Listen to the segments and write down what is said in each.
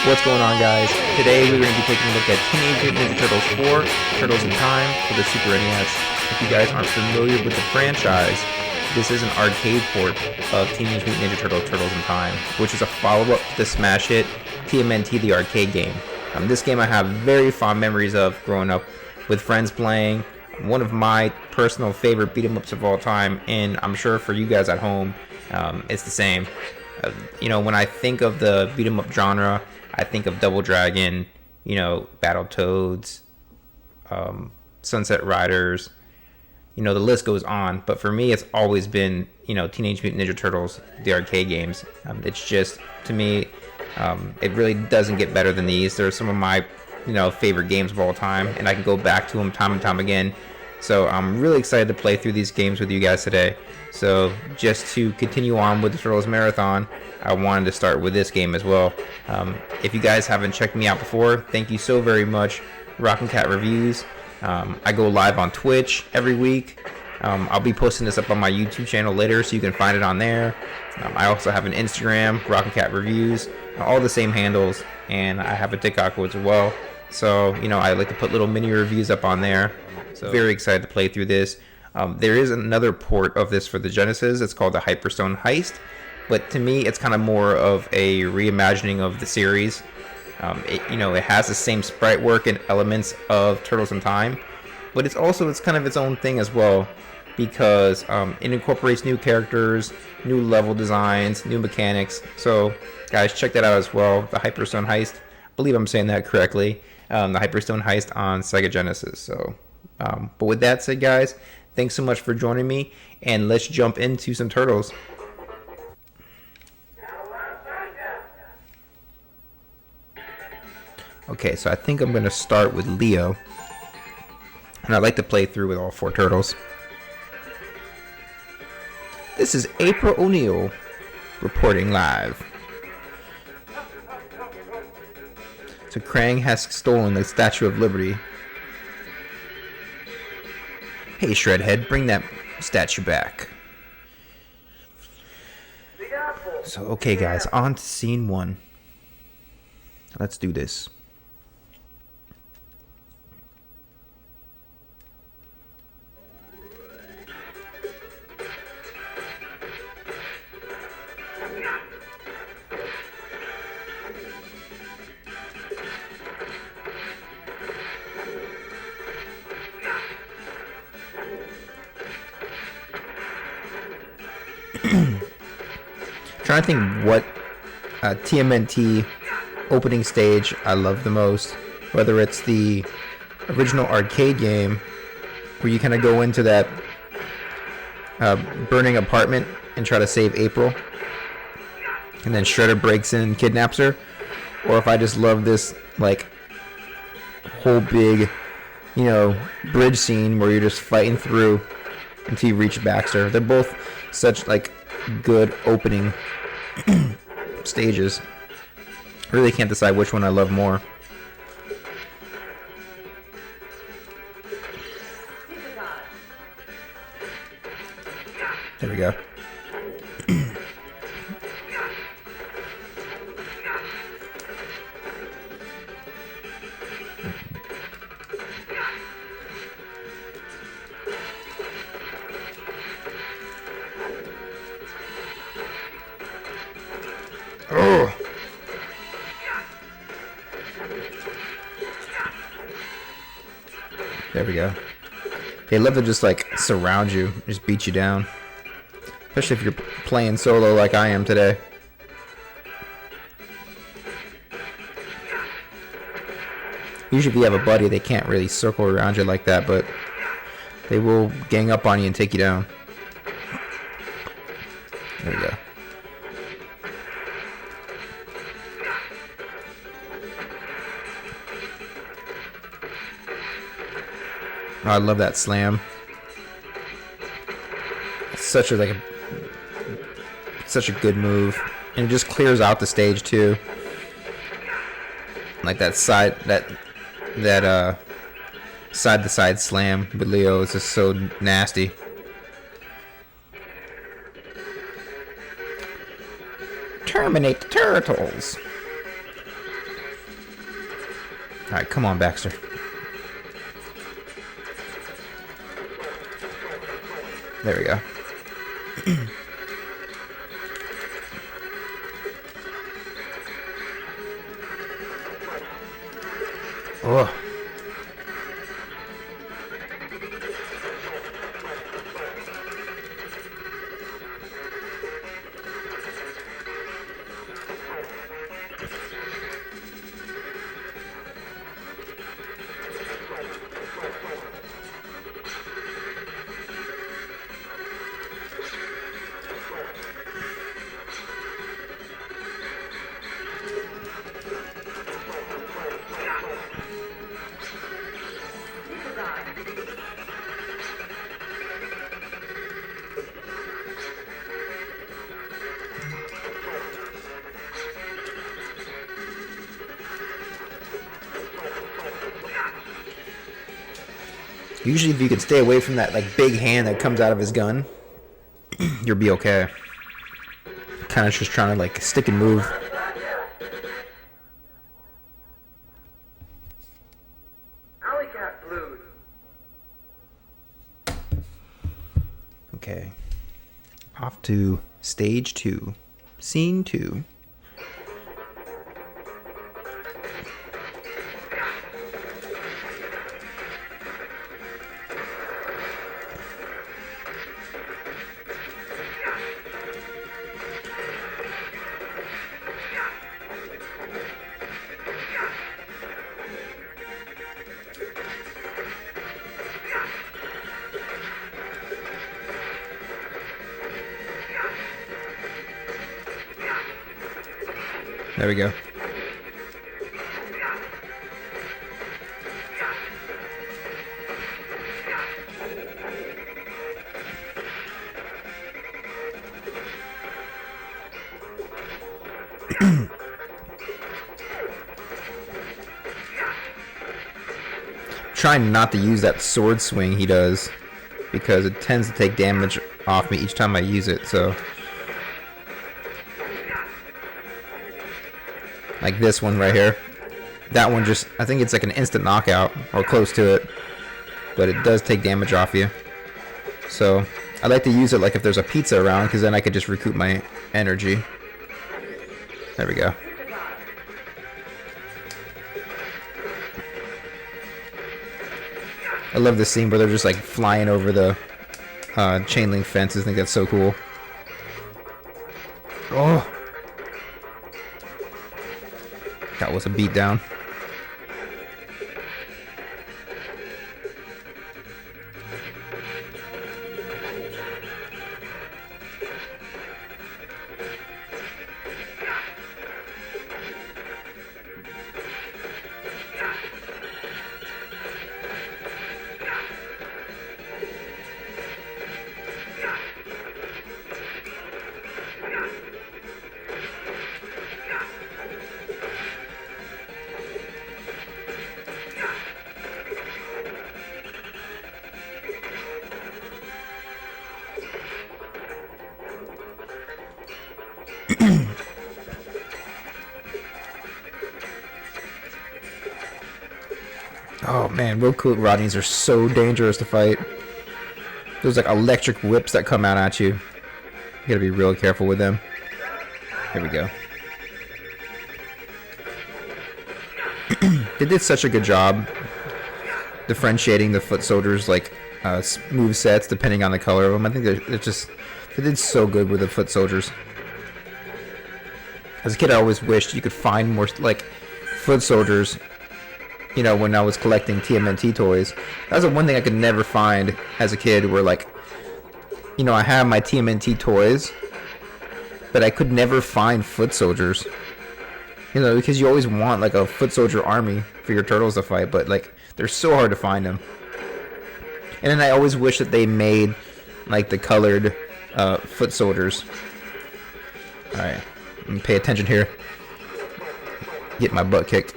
What's going on, guys? Today we're going to be taking a look at Teenage Mutant Ninja Turtles 4, Turtles in Time for the Super NES. If you guys aren't familiar with the franchise, this is an arcade port of Teenage Mutant Ninja Turtles Turtles in Time, which is a follow-up to the smash hit TMNT the arcade game. This game I have very fond memories of growing up with friends playing. One of my personal favorite beat-em-ups of all time, and I'm sure for you guys at home, it's the same. When I think of the beat-em-up genre, I think of Double Dragon, Battletoads, Sunset Riders, the list goes on. But for me, it's always been, Teenage Mutant Ninja Turtles, the arcade games. It's just, to me, it really doesn't get better than these. They're some of my, favorite games of all time, and I can go back to them time and time again. So I'm really excited to play through these games with you guys today. So just to continue on with the Turtles Marathon, I wanted to start with this game as well. If you guys haven't checked me out before, thank you so very much. Rockin' Cat Reviews. I go live on Twitch every week. I'll be posting this up on my YouTube channel later, so you can find it on there. I also have an Instagram, Rockin' Cat Reviews, all the same handles, and I have a TikTok as well. So, I like to put little mini reviews up on there. So very excited to play through this. There is another port of this for the Genesis. It's called the Hyperstone Heist, but to me, it's kind of more of a reimagining of the series. It has the same sprite work and elements of Turtles in Time, but it's kind of its own thing as well, because it incorporates new characters, new level designs, new mechanics. So guys, check that out as well. The Hyperstone Heist, I believe I'm saying that correctly. The Hyperstone Heist on Sega Genesis. So, but with that said, guys, thanks so much for joining me, and let's jump into some Turtles. Okay, so I think I'm going to start with Leo, and I'd like to play through with all 4 Turtles. This is April O'Neil reporting live. So Krang has stolen the Statue of Liberty. Hey, Shredhead, bring that statue back. So, okay, guys, on to scene 1. Let's do this. Trying to think what TMNT opening stage I love the most, whether it's the original arcade game where you kind of go into that burning apartment and try to save April, and then Shredder breaks in and kidnaps her, or if I just love this like whole big bridge scene where you're just fighting through until you reach Baxter. They're both such like good opening stages. I really can't decide which one I love more. There we go. Oh. There we go. They love to just like surround you, just beat you down. Especially if you're playing solo like I am today. Usually if you have a buddy, they can't really circle around you like that, but they will gang up on you and take you down. There we go. Oh, I love that slam. It's such a good move, and it just clears out the stage too. Like that side to side slam with Leo is just so nasty. Terminate the turtles. Alright, come on, Baxter. There we go. Oh. Usually if you can stay away from that like big hand that comes out of his gun, you'll be okay. Kind of just trying to like stick and move. Okay. Off to stage 2. Scene 2. There we go. Trying not to use that sword swing he does because it tends to take damage off me each time I use it, so like this one right here. That one just, I think it's like an instant knockout or close to it, but it does take damage off you. So I like to use it like if there's a pizza around, because then I could just recoup my energy. There we go. I love this scene where they're just like flying over the chain link fences. I think that's so cool. Oh, that was a beatdown. Oh man, Roku Rodneys are so dangerous to fight. There's like electric whips that come out at you. You gotta be real careful with them. Here we go. They did such a good job differentiating the foot soldiers like move sets depending on the color of them. I think they did so good with the foot soldiers. As a kid, I always wished you could find more like foot soldiers. You know, when I was collecting TMNT toys, that was the one thing I could never find as a kid. Where like, you know, I have my TMNT toys, but I could never find foot soldiers. You know, because you always want like a foot soldier army for your turtles to fight, but like they're so hard to find them. And then I always wish that they made like the colored foot soldiers. All right, let me pay attention here. Get my butt kicked.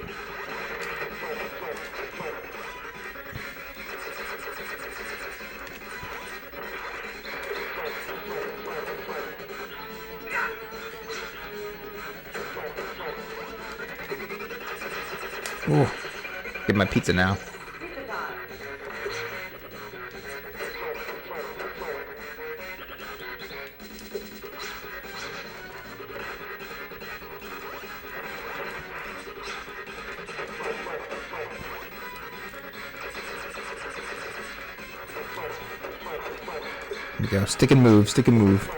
Ooh. Get my pizza now. There we go. Stick and move. Stick and move.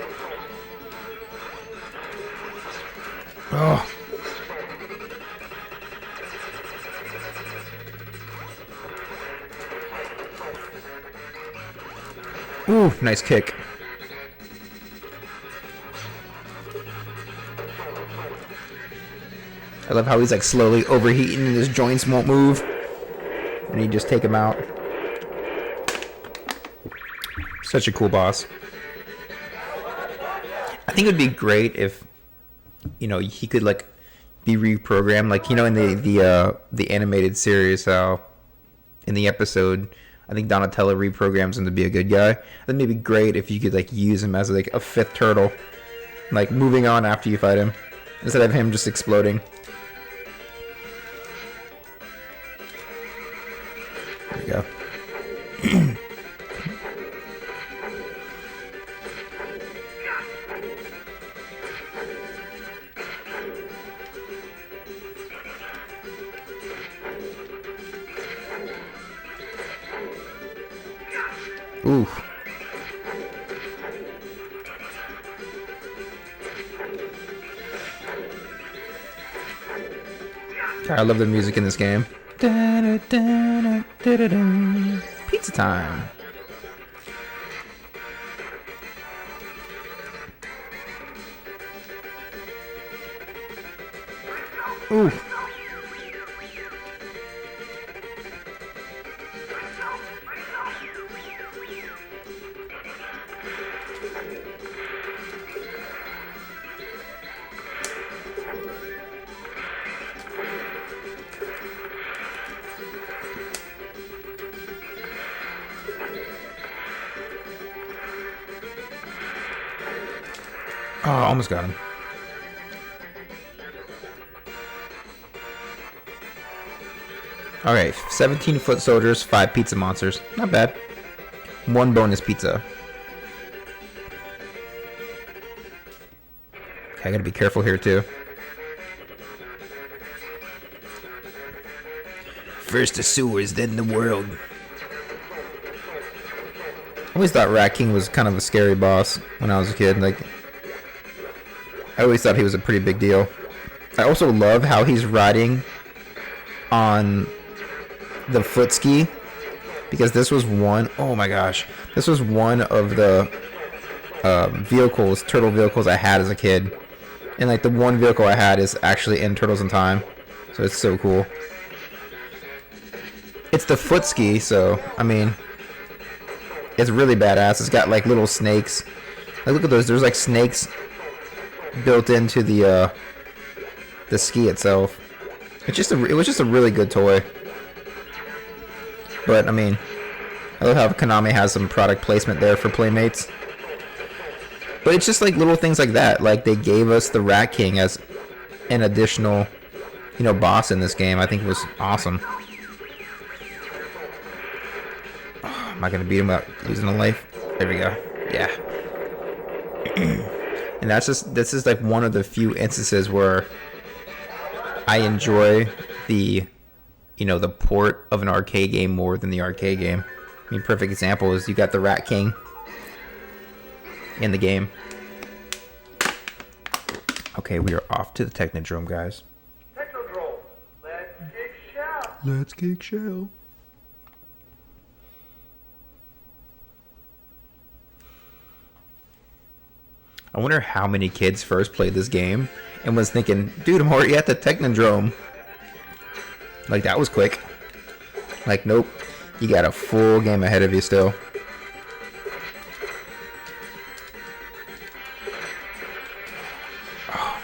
Oh. Ooh, nice kick. I love how he's like slowly overheating and his joints won't move. And you just take him out. Such a cool boss. I think it would be great if, you know, he could like be reprogrammed, like, you know, in the animated series, how in the episode I think Donatello reprograms him to be a good guy. I think it'd be great if you could like use him as like a fifth turtle, like moving on after you fight him, instead of him just exploding. There we go. Ooh. I love the music in this game. Pizza time. Ooh. Oh, almost got him. Alright, 17 foot soldiers, 5 pizza monsters. Not bad. 1 bonus pizza. Okay, I gotta be careful here too. First the sewers, then the world. I always thought Rat King was kind of a scary boss when I was a kid. Like, I always thought he was a pretty big deal. I also love how he's riding on the foot ski, because this was one, oh my gosh, this was one of the turtle vehicles I had as a kid. And like the one vehicle I had is actually in Turtles in Time. So it's so cool. It's the foot ski, so I mean, it's really badass. It's got like little snakes. Like, look at those. There's like snakes built into the ski itself. It was just a really good toy. But I mean, I love how Konami has some product placement there for Playmates. But it's just like little things like that. Like, they gave us the Rat King as an additional, you know, boss in this game. I think it was awesome. Oh, am I gonna beat him without losing a life? There we go. Yeah. And this is like one of the few instances where I enjoy the, you know, the port of an arcade game more than the arcade game. I mean, perfect example is you got the Rat King in the game. Okay, we are off to the Technodrome, guys. Technodrome, let's kick shell. Let's kick shell. I wonder how many kids first played this game and was thinking, dude, I'm already at the Technodrome. Like, that was quick. Like, nope. You got a full game ahead of you still. Oh.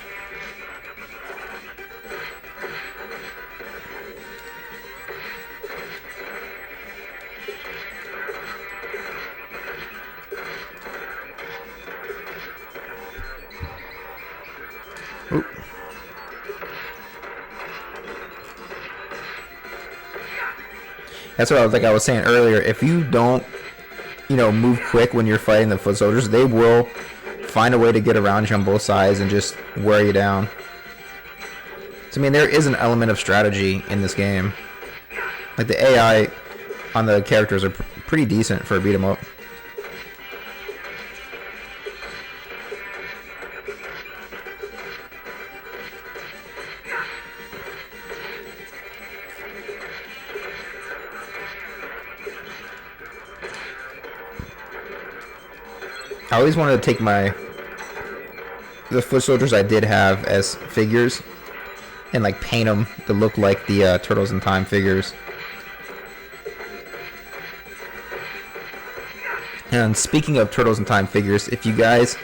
Oop. That's what I was saying earlier. If you don't, move quick when you're fighting the foot soldiers, they will find a way to get around you on both sides and just wear you down. So I mean, there is an element of strategy in this game. Like the AI on the characters are pretty decent for a beat 'em up. I always wanted to take the foot soldiers I did have as figures and like paint them to look like the Turtles in Time figures. And speaking of Turtles in Time figures, if you guys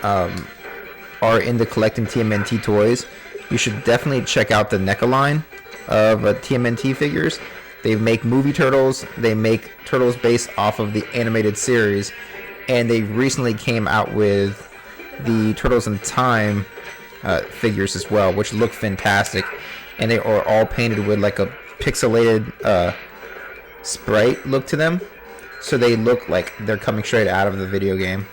are into collecting TMNT toys, you should definitely check out the NECA line of TMNT figures. They make movie Turtles, they make Turtles based off of the animated series, and they recently came out with the Turtles in Time figures as well, which look fantastic, and they are all painted with like a pixelated sprite look to them, so they look like they're coming straight out of the video game.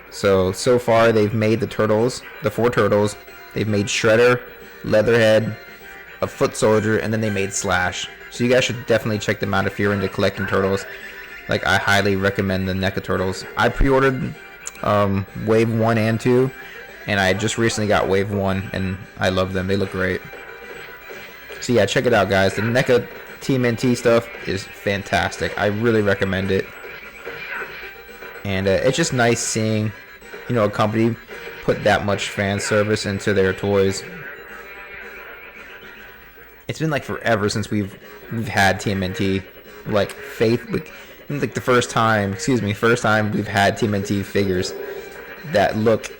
So far they've made the Turtles, the 4 Turtles, they've made Shredder, Leatherhead, a Foot Soldier, and then they made Slash. So you guys should definitely check them out if you're into collecting Turtles. Like, I highly recommend the NECA Turtles. I pre-ordered Wave 1 and 2, and I just recently got Wave 1, and I love them. They look great. So yeah, check it out, guys. The NECA TMNT stuff is fantastic. I really recommend it. And it's just nice seeing, a company put that much fan service into their toys. It's been like forever since we've had TMNT. Like the first time we've had TMNT figures that look,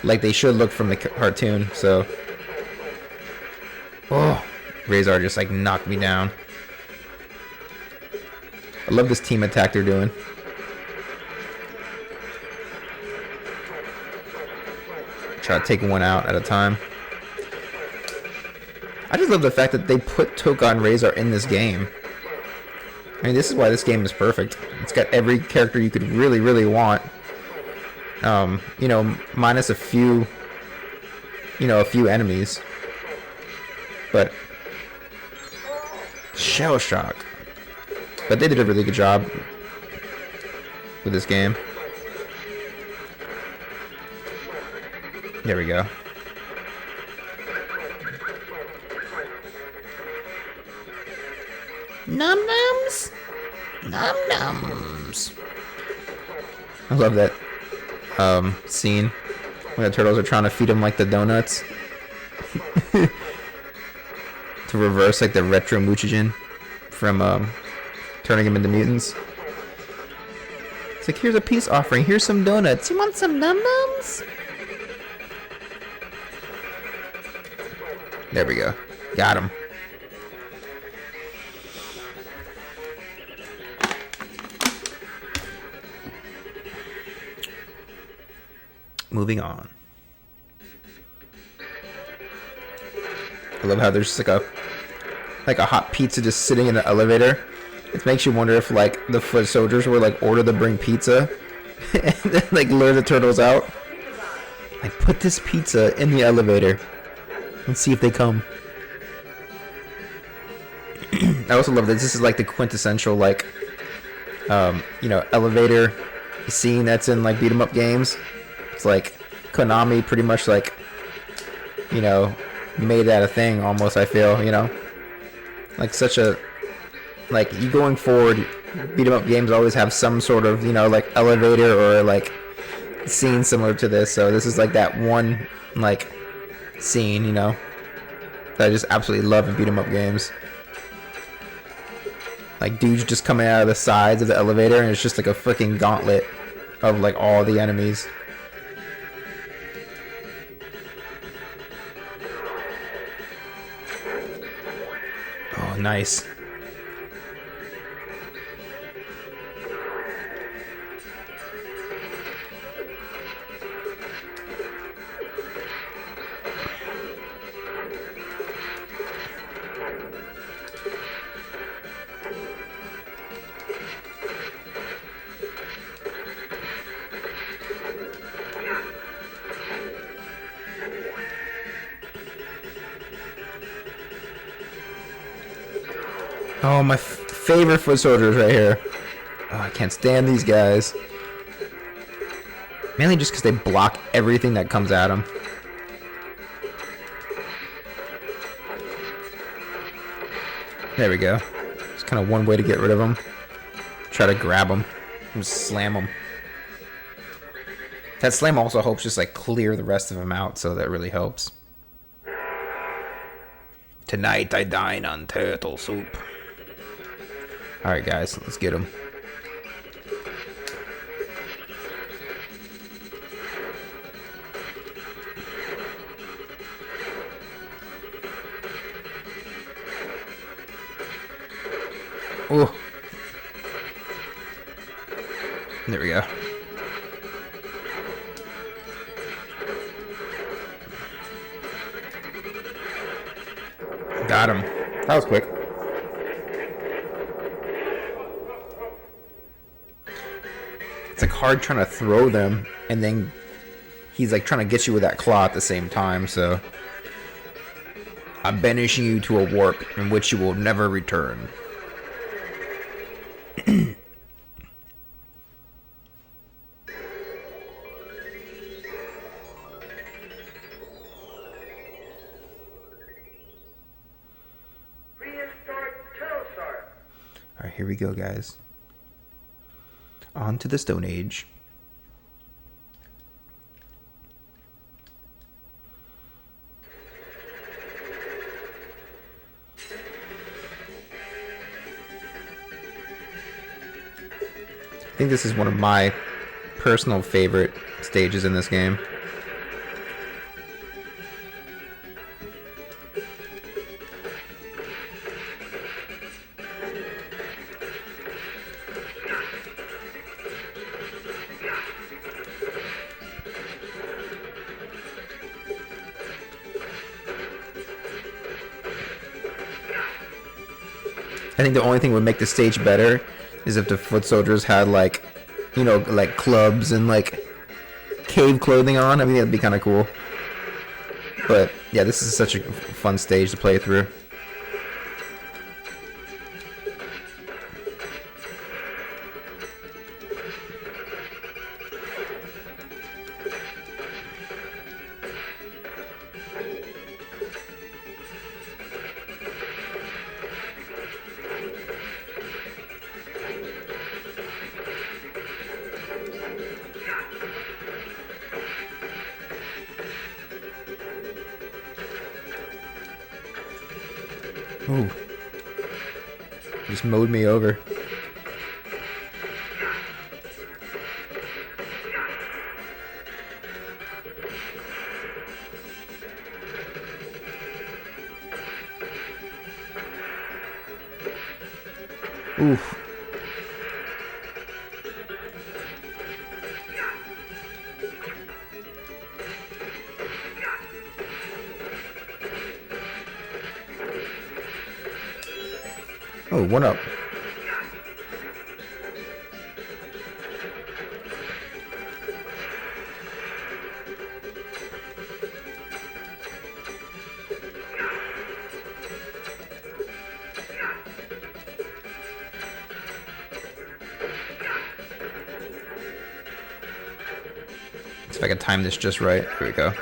like they should look from the cartoon. So, Razor just like knocked me down. I love this team attack they're doing. Try to take one out at a time. I just love the fact that they put Toka and Razor in this game. I mean, this is why this game is perfect. It's got every character you could really, really want. Minus a few enemies. But Shell Shock. But they did a really good job with this game. There we go. Num nums, num nums. I love that scene when the turtles are trying to feed him like the donuts to reverse like the retro Muchigen from turning him into mutants. It's like, here's a peace offering. Here's some donuts. You want some num nums? There we go. Got him. Moving on. I love how there's like a hot pizza just sitting in the elevator. It makes you wonder if like the foot soldiers were like ordered to bring pizza and then like lure the turtles out. Like, put this pizza in the elevator and see if they come. I also love that this is like the quintessential like elevator scene that's in like beat 'em up games. It's like Konami pretty much like made that a thing almost, I feel, like such a like you going forward, beat 'em up games always have some sort of like elevator or like scene similar to this. So this is like that one like scene that I just absolutely love in beat 'em up games. Like dudes just coming out of the sides of the elevator and it's just like a freaking gauntlet of like all the enemies. Oh, nice. Oh, my favorite foot soldiers right here. Oh, I can't stand these guys. Mainly just because they block everything that comes at them. There we go. It's kind of one way to get rid of them. Try to grab them. And just slam them. That slam also helps just like clear the rest of them out, so that really helps. Tonight I dine on turtle soup. Alright guys, let's get them. Oh. There we go. Got him. That was quick. It's like hard trying to throw them, and then he's like trying to get you with that claw at the same time, so. I'm banishing you to a warp in which you will never return. Alright, here we go, guys. On to the Stone Age. I think this is one of my personal favorite stages in this game. I think the only thing that would make the stage better is if the foot soldiers had like, you know, like clubs and like cave clothing on. I mean, that'd be kind of cool. But yeah, this is such a fun stage to play through. Ooh. Just mowed me over. Oof. Oh, one up. See if I can time this just right. Here we go.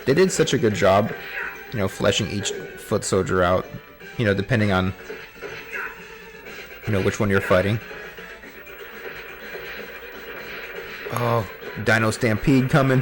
They did such a good job, you know, fleshing each foot soldier out, you know, depending on, you know, which one you're fighting. Oh, Dino Stampede coming.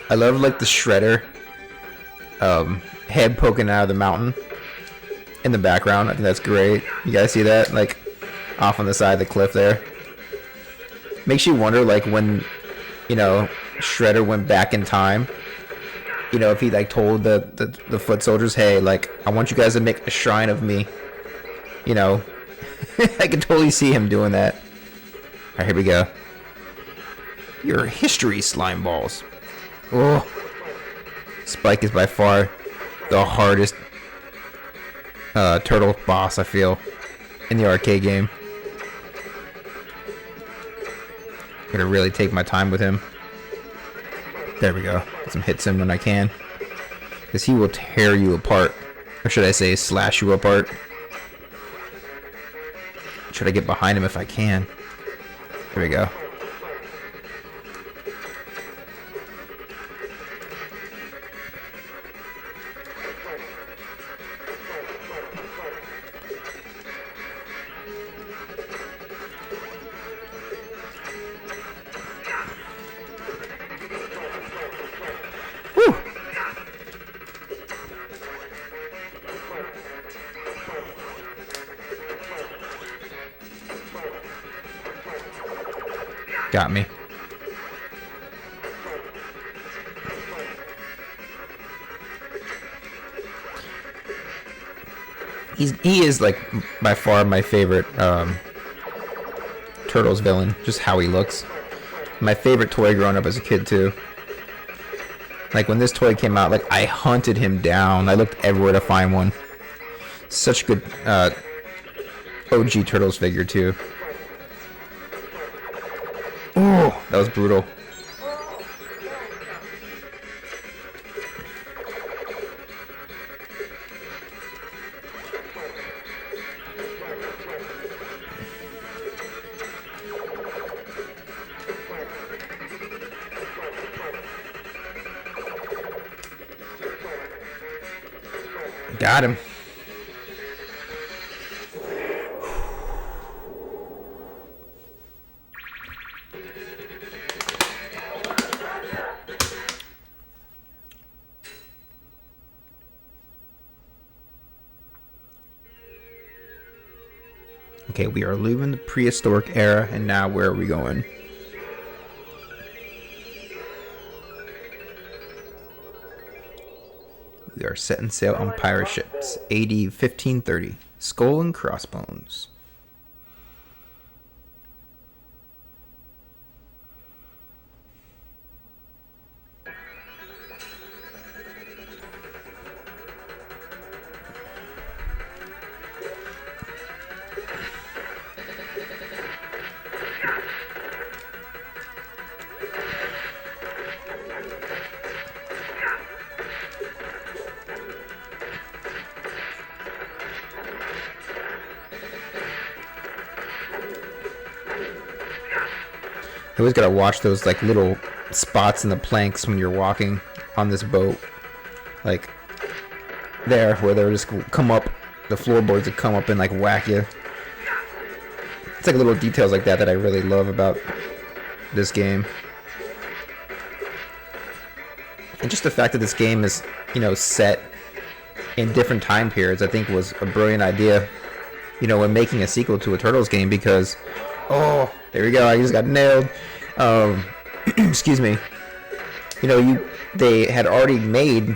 I love like the shredder head poking out of the mountain in the background. I think that's great. You guys see that? Like off on the side of the cliff there. Makes you wonder like when, you know, Shredder went back in time, you know, if he like told the foot soldiers, hey, like, I want you guys to make a shrine of me, you know, I can totally see him doing that. Alright, here we go. Your history, slime balls. Oh, Spike is by far the hardest turtle boss, I feel, in the arcade game. I'm gonna really take my time with him. There we go. Get some hits in when I can, because he will tear you apart, or should I say slash you apart. Should I get behind him if I can? There we go. Woo! Got me. He is like by far my favorite Turtles villain. Just how he looks. My favorite toy growing up as a kid too. Like when this toy came out, like I hunted him down. I looked everywhere to find one. Such a good OG Turtles figure too. Oh, that was brutal. Got him. Okay, we are leaving the prehistoric era, and now where are we going? We are setting sail on pirate ships. AD 1530. Skull and crossbones. You always gotta watch those like little spots in the planks when you're walking on this boat, like there where they'll just come up, the floorboards that come up and like whack you. It's like little details like that that I really love about this game, and just the fact that this game is, you know, set in different time periods, I think was a brilliant idea, you know, when making a sequel to a Turtles game, because oh, there we go, I just got nailed. Excuse me. You know, they had already made,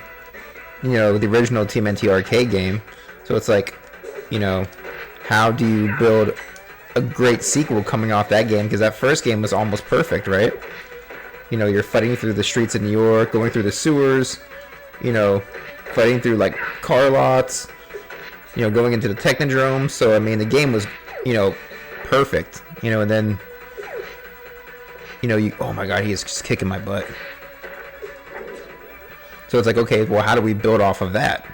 you know, the original TMNT arcade game, so it's like, you know, how do you build a great sequel coming off that game? Because that first game was almost perfect, right? You know, you're fighting through the streets of New York, going through the sewers, you know, fighting through like car lots, you know, going into the Technodrome. So I mean, the game was, you know, perfect, you know, and then, you know, oh my god, he is just kicking my butt. So it's like, okay, well, how do we build off of that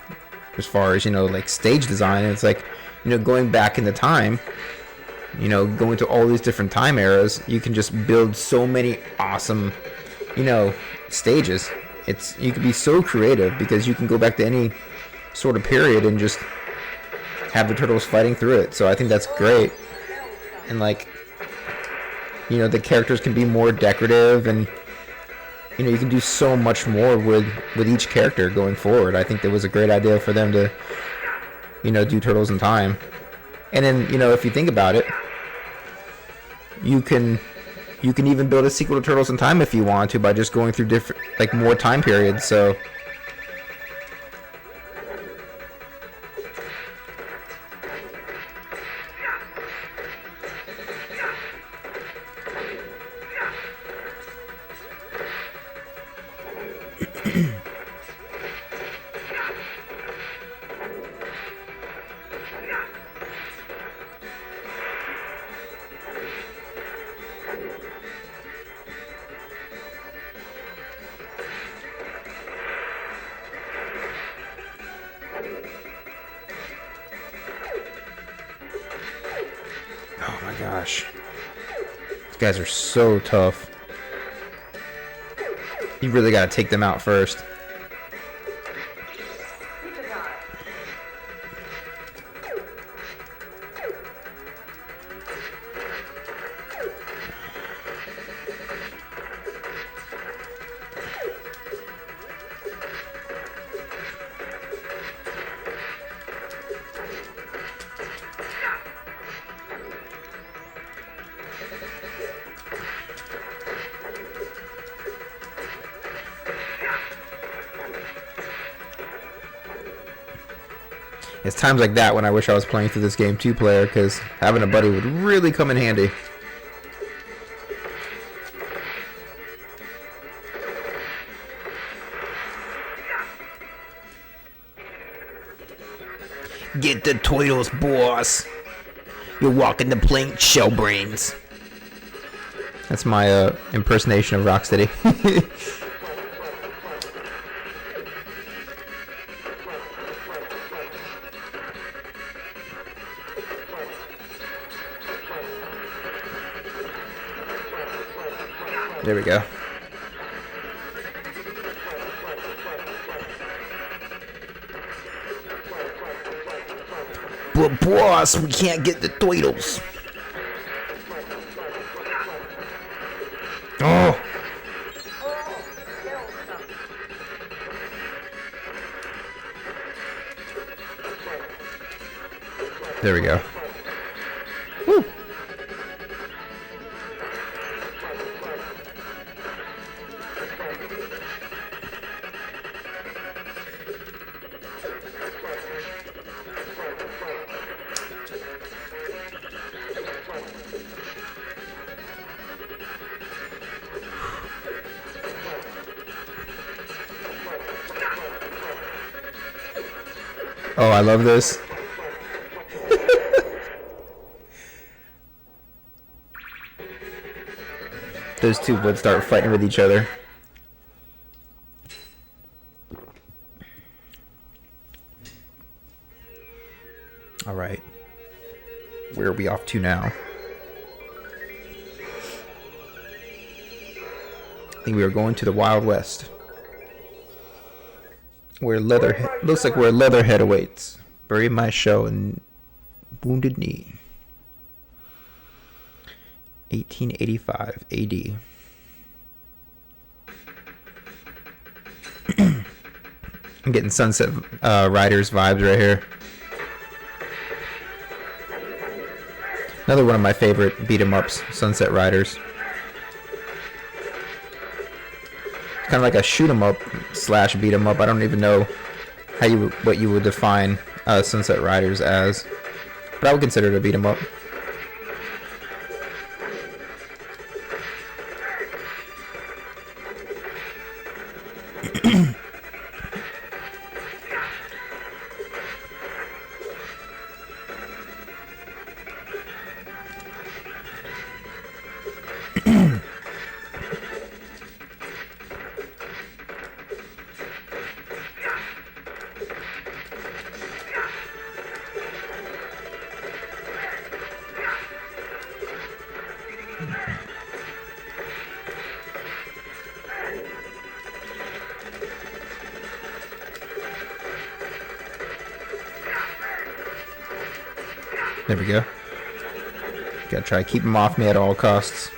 as far as, you know, like stage design? And it's like, you know, going back in the time, you know, going to all these different time eras, you can just build so many awesome, you know, stages. You can be so creative because you can go back to any sort of period and just have the Turtles fighting through it. So I think that's great. And like, you know, the characters can be more decorative, and you know, you can do so much more with each character going forward. I think that was a great idea for them to, you know, do Turtles in Time. And then, you know, if you think about it, you can You can even build a sequel to Turtles in Time if you want to by just going through different, like, more time periods. So. Oh my gosh. These guys are so tough. You really gotta take them out first. It's times like that when I wish I was playing through this game two-player, because having a buddy would really come in handy. Get the Toidles, boss. You're walking the plank, shell brains. That's my impersonation of Rocksteady. There we go. But boss, we can't get the Toidles. Oh. There we go. Woo. Oh, I love this. Those two would start fighting with each other. All right. Where are we off to now? I think we are going to the Wild West. Where looks like where Leatherhead awaits. Bury my shell in Wounded Knee. 1885 AD. I'm getting Sunset Riders vibes right here. Another one of my favorite beat 'em ups, Sunset Riders. Kind of like a shoot 'em up / beat 'em up. I don't even know what you would define Sunset Riders as, but I would consider it a beat 'em up. There we go. Gotta try to keep him off me at all costs.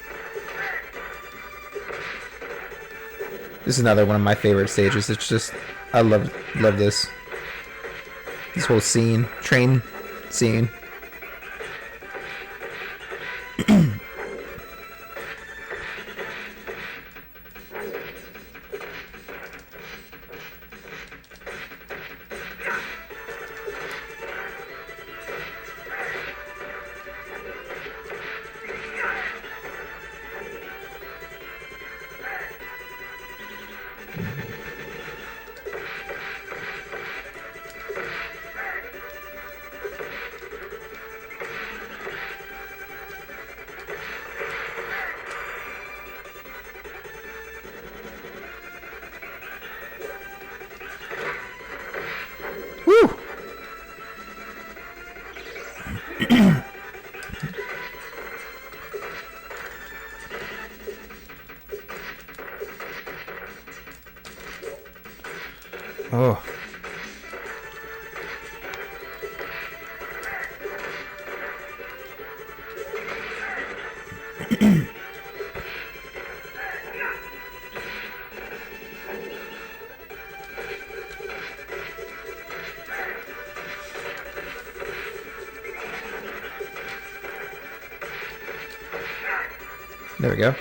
This is another one of my favorite stages. It's just, I love this. This whole scene, train scene. Woo! Oh. There we go.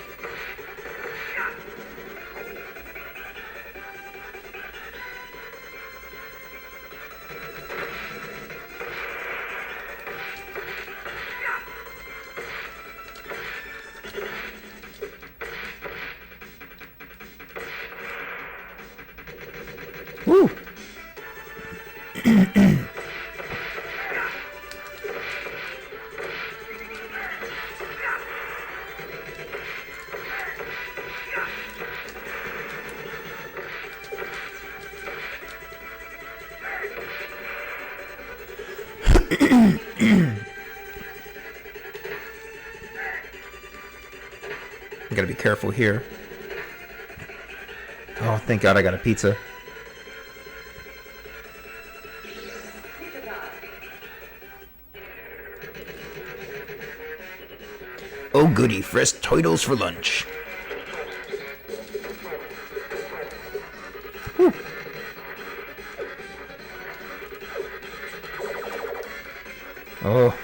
Woo! I gotta be careful here. Oh, thank God I got a pizza. Oh goody, fresh turtles for lunch. Whew. Oh.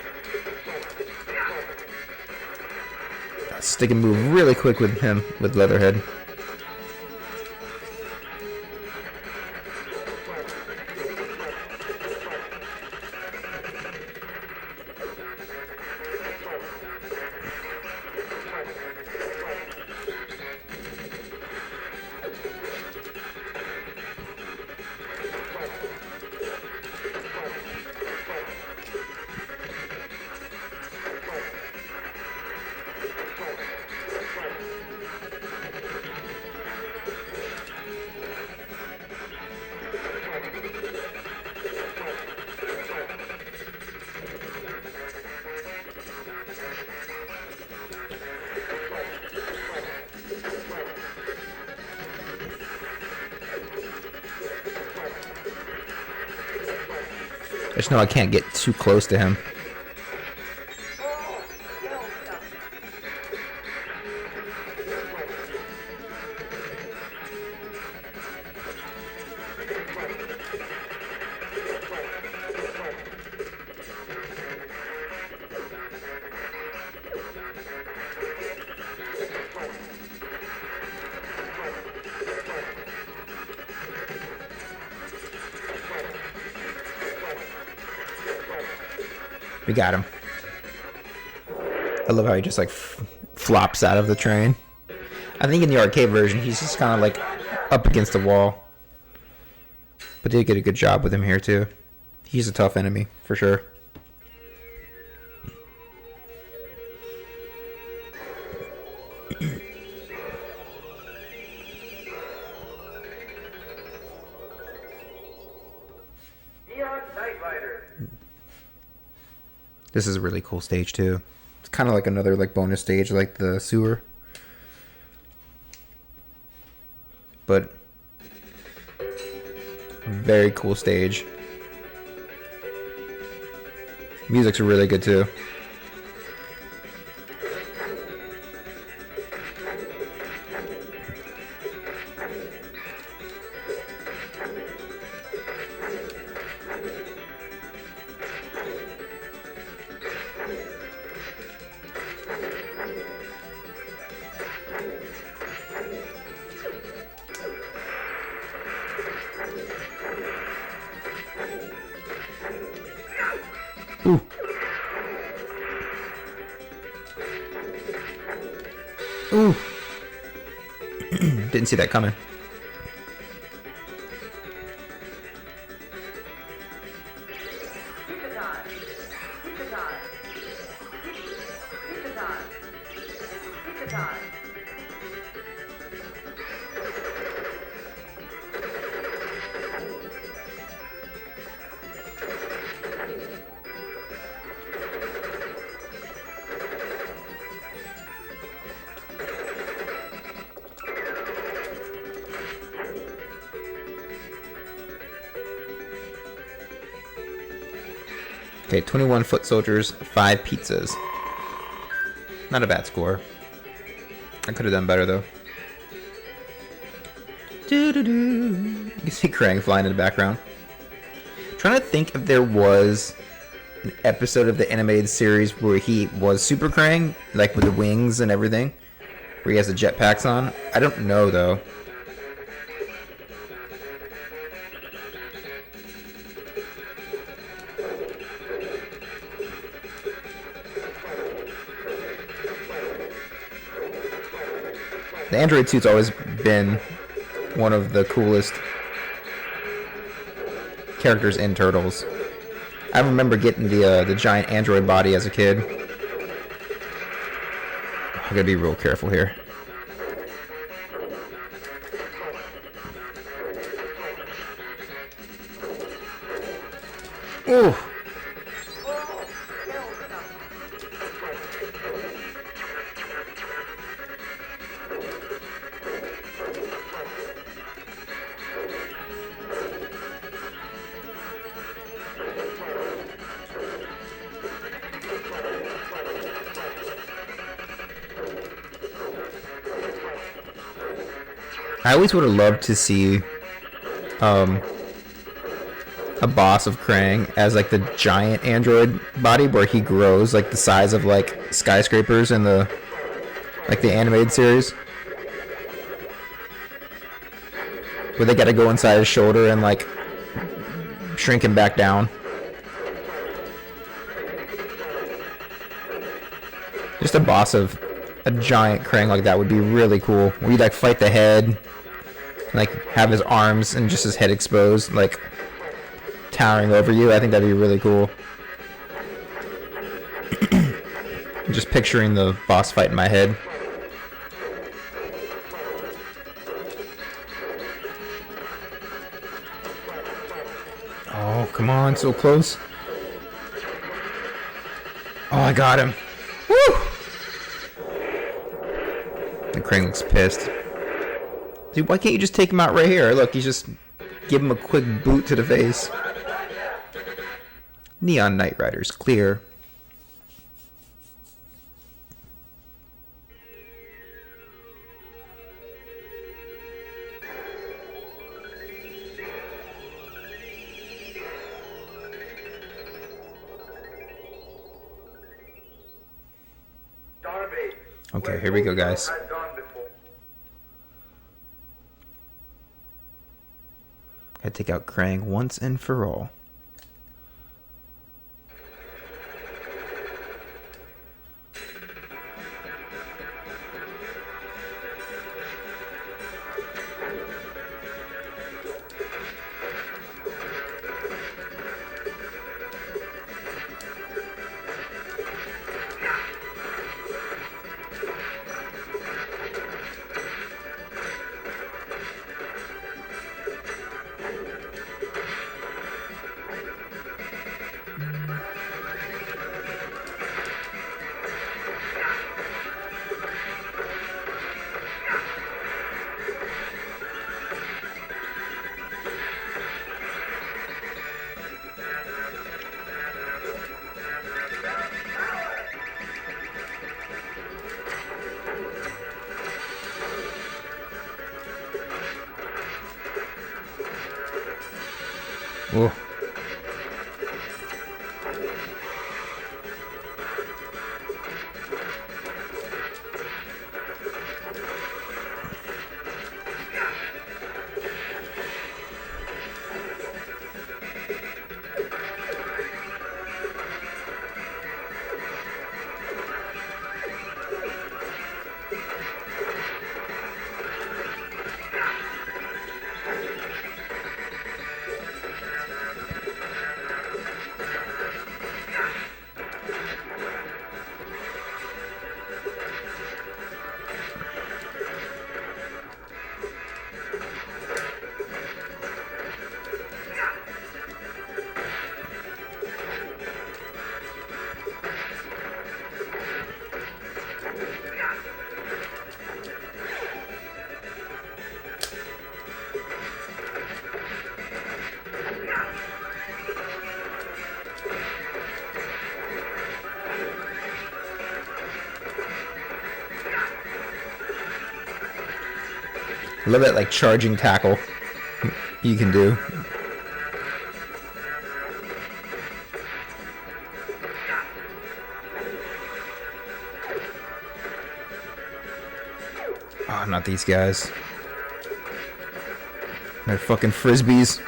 Stick and move really quick with him, with Leatherhead. I just know I can't get too close to him. We got him. I love how he just like flops out of the train. I think in the arcade version he's just kind of like up against the wall. But they did get a good job with him here too. He's a tough enemy for sure. This is a really cool stage too. It's kind of like another like bonus stage like the sewer. But very cool stage. Music's really good too. Ooh. Ooh. Didn't see that coming. Okay, 21 foot soldiers, 5 pizzas. Not a bad score. I could have done better though. Doo-doo-doo. You can see Krang flying in the background. I'm trying to think if there was an episode of the animated series where he was Super Krang, like with the wings and everything, where he has the jetpacks on. I don't know though. The android suit's always been one of the coolest characters in Turtles. I remember getting the giant android body as a kid. I gotta be real careful here. Ooh. I always would have loved to see a boss of Krang as like the giant android body where he grows like the size of like skyscrapers in the animated series, where they gotta go inside his shoulder and like shrink him back down. Just a boss of a giant Krang like that would be really cool. Where you like fight the head, like have his arms and just his head exposed, like towering over you. I think that'd be really cool. Just picturing the boss fight in my head. Oh, come on, so close. Oh, I got him. Woo! The Krang looks pissed. Dude, why can't you just take him out right here? Look, you just give him a quick boot to the face. Neon Knight Riders, clear. Okay, here we go, guys. Gotta take out Krang once and for all. Whoa. love that, like, charging tackle you can do. Oh, not these guys. They're fucking frisbees.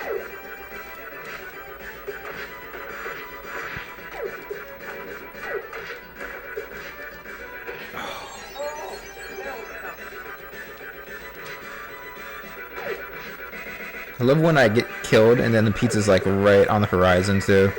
I love when I get killed and then the pizza's like right on the horizon too.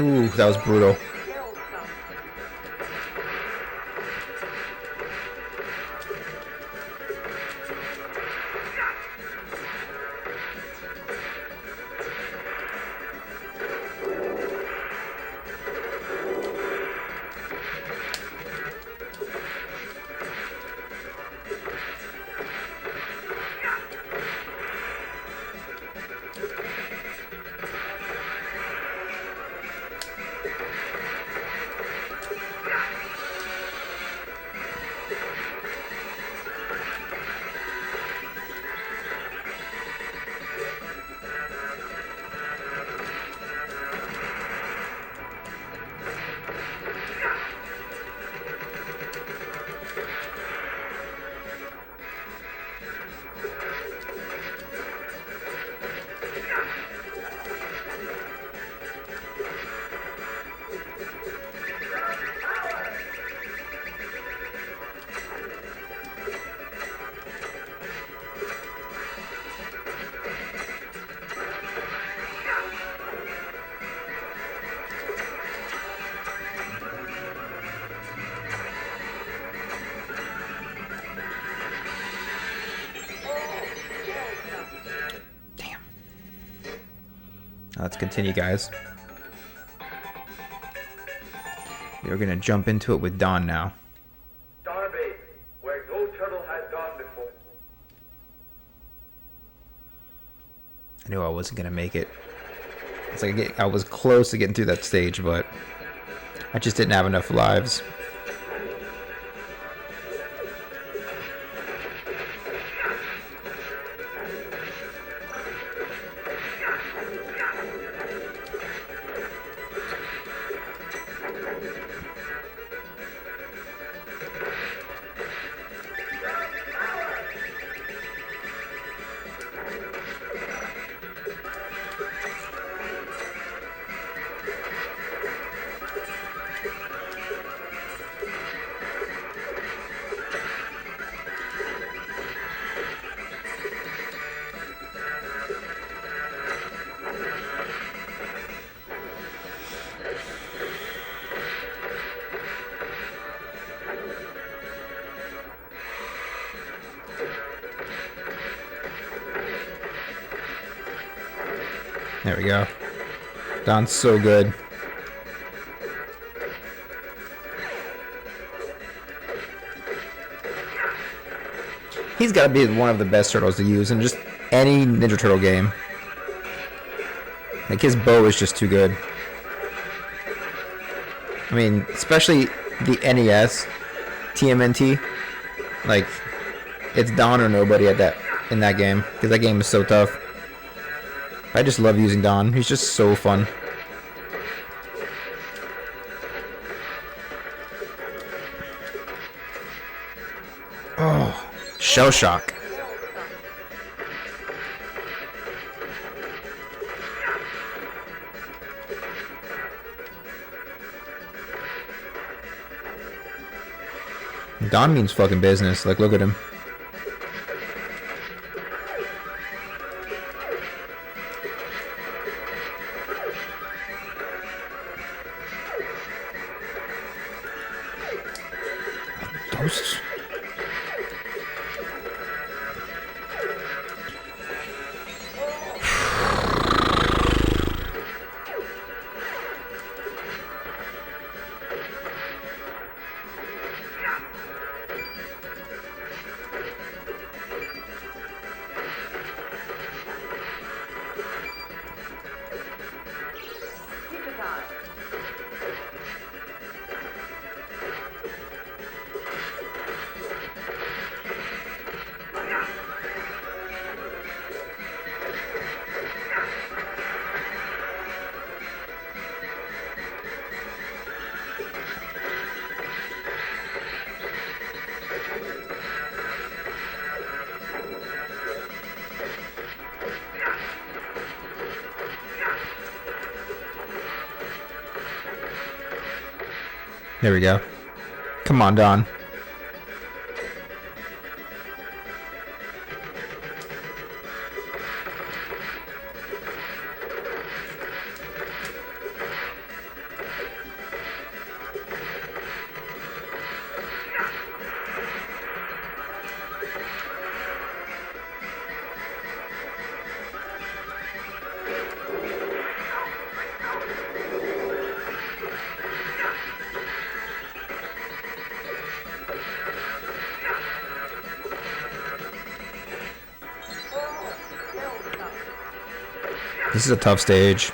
Ooh, that was brutal. Let's continue, guys. We're gonna jump into it with Don now. Darby, where no turtle has gone before. I knew I wasn't gonna make it. It's like I was close to getting through that stage, but I just didn't have enough lives. There we go. Don's so good. He's got to be one of the best turtles to use in just any Ninja Turtle game. Like, his bow is just too good. I mean, especially the NES, TMNT. Like, it's Don or nobody in that game, because that game is so tough. I just love using Don. He's just so fun. Oh, Shell Shock. Don means fucking business. Like, look at him. Those... There we go. Come on, Don. This is a tough stage.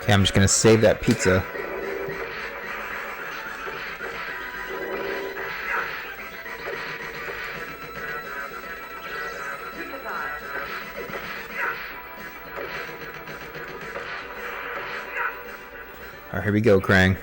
Okay, I'm just gonna save that pizza. Alright, here we go, Krang.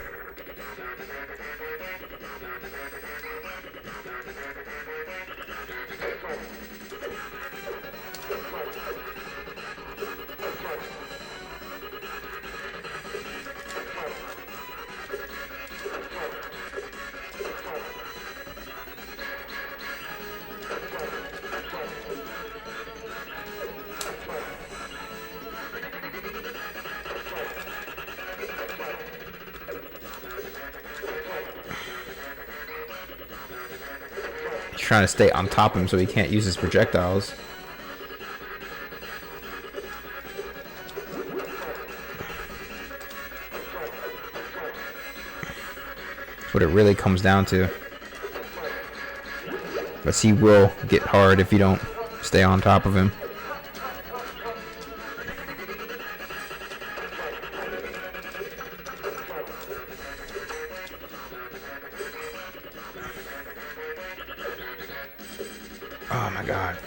Trying to stay on top of him so he can't use his projectiles. That's what it really comes down to. But he will get hard if you don't stay on top of him. Oh my god.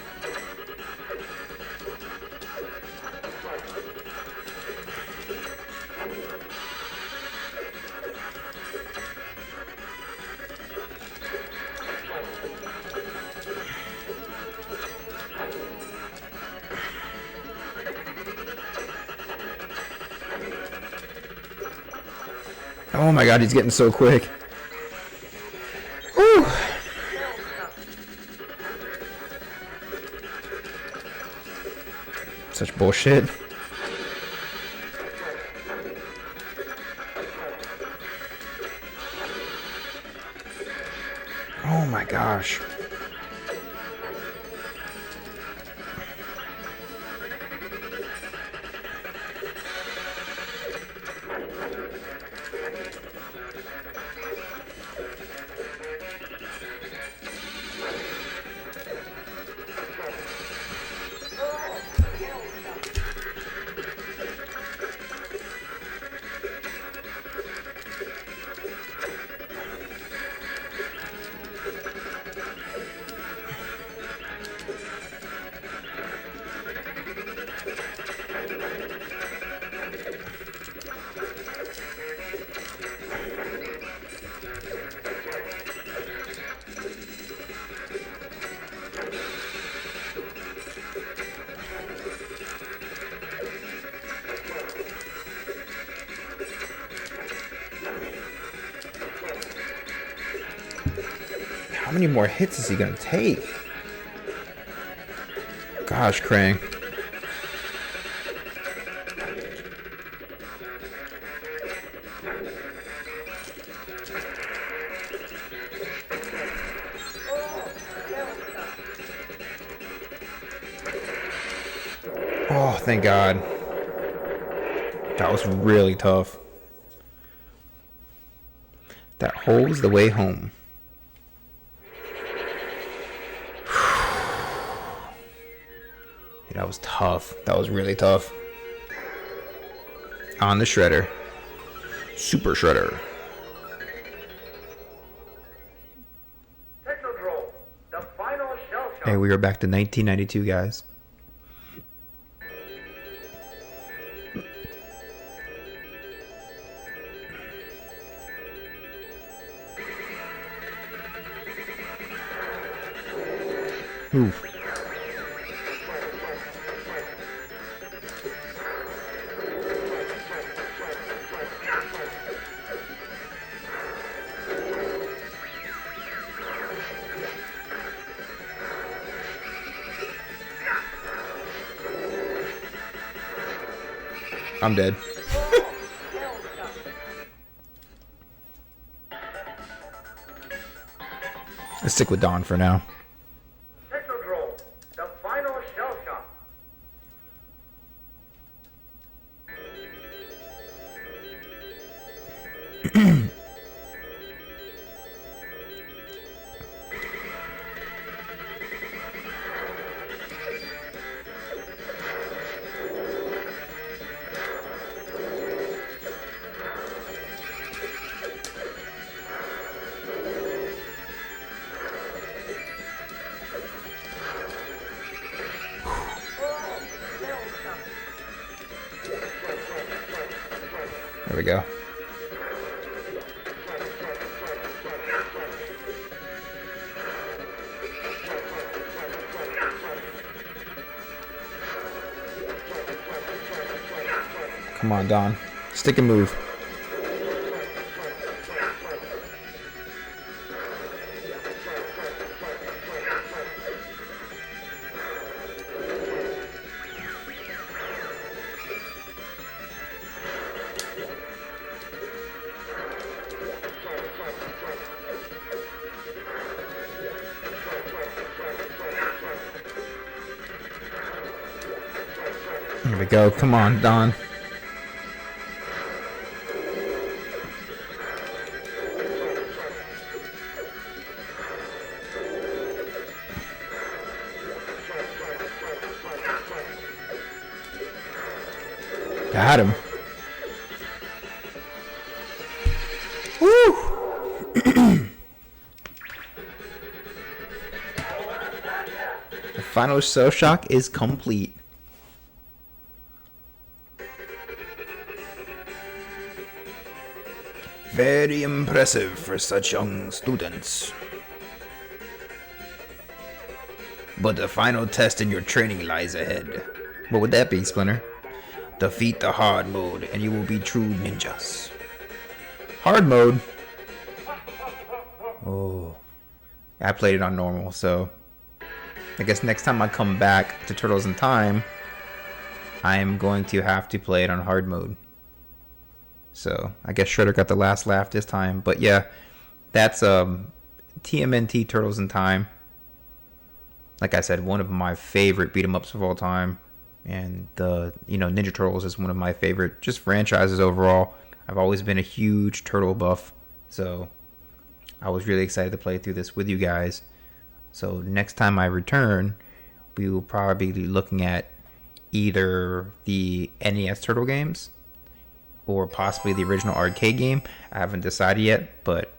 Oh my god, he's getting so quick. Woo. Such bullshit. Oh my gosh. How many more hits is he gonna take? Gosh, Krang. Oh, thank God. That was really tough. That holds the way home. That was tough. That was really tough. On the shredder. Super shredder. Technodrome, the final shell shock. Hey, we are back to 1992, guys. Oof. I'm dead. Let's stick with Dawn for now. Technodrome, the final shell shock. There we go. Come on, Dawn. Stick and move. Here we go. Come on, Dawn. Got him. Woo! The final Cell Shock is complete. Very impressive for such young students. But the final test in your training lies ahead. What would that be, Splinter? Defeat the hard mode and you will be true ninjas. Hard mode? Oh. I played it on normal, so I guess next time I come back to Turtles in Time, I am going to have to play it on hard mode. So I guess Shredder got the last laugh this time. But yeah, that's TMNT Turtles in Time. Like I said, one of my favorite beat 'em ups of all time. And the Ninja Turtles is one of my favorite just franchises overall. I've always been a huge turtle buff, so I was really excited to play through this with you guys. So next time I return, we will probably be looking at either the NES Turtle games or possibly the original arcade game. I haven't decided yet, but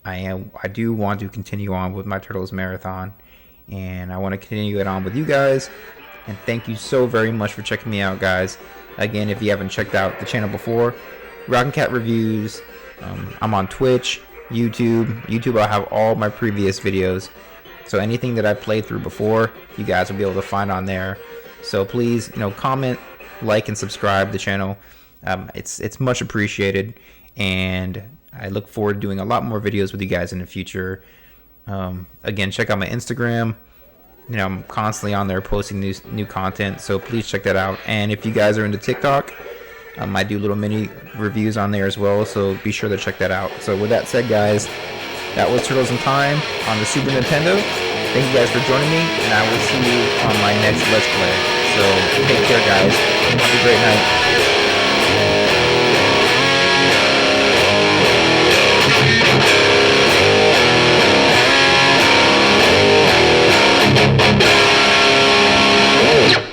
I do want to continue on with my Turtles marathon, and I want to continue it on with you guys. And thank you so very much for checking me out, guys. Again, if you haven't checked out the channel before, Rockin' Cat Reviews. I'm on Twitch, YouTube. YouTube, I'll have all my previous videos. So anything that I played through before, you guys will be able to find on there. So please, comment, like, and subscribe to the channel. It's much appreciated, and I look forward to doing a lot more videos with you guys in the future. Again, check out my Instagram. I'm constantly on there posting new content, so please check that out. And if you guys are into TikTok, I do little mini reviews on there as well, so be sure to check that out. So with that said, guys, that was Turtles in Time on the Super Nintendo. Thank you guys for joining me, and I will see you on my next Let's Play. So take care, guys. Have a great night.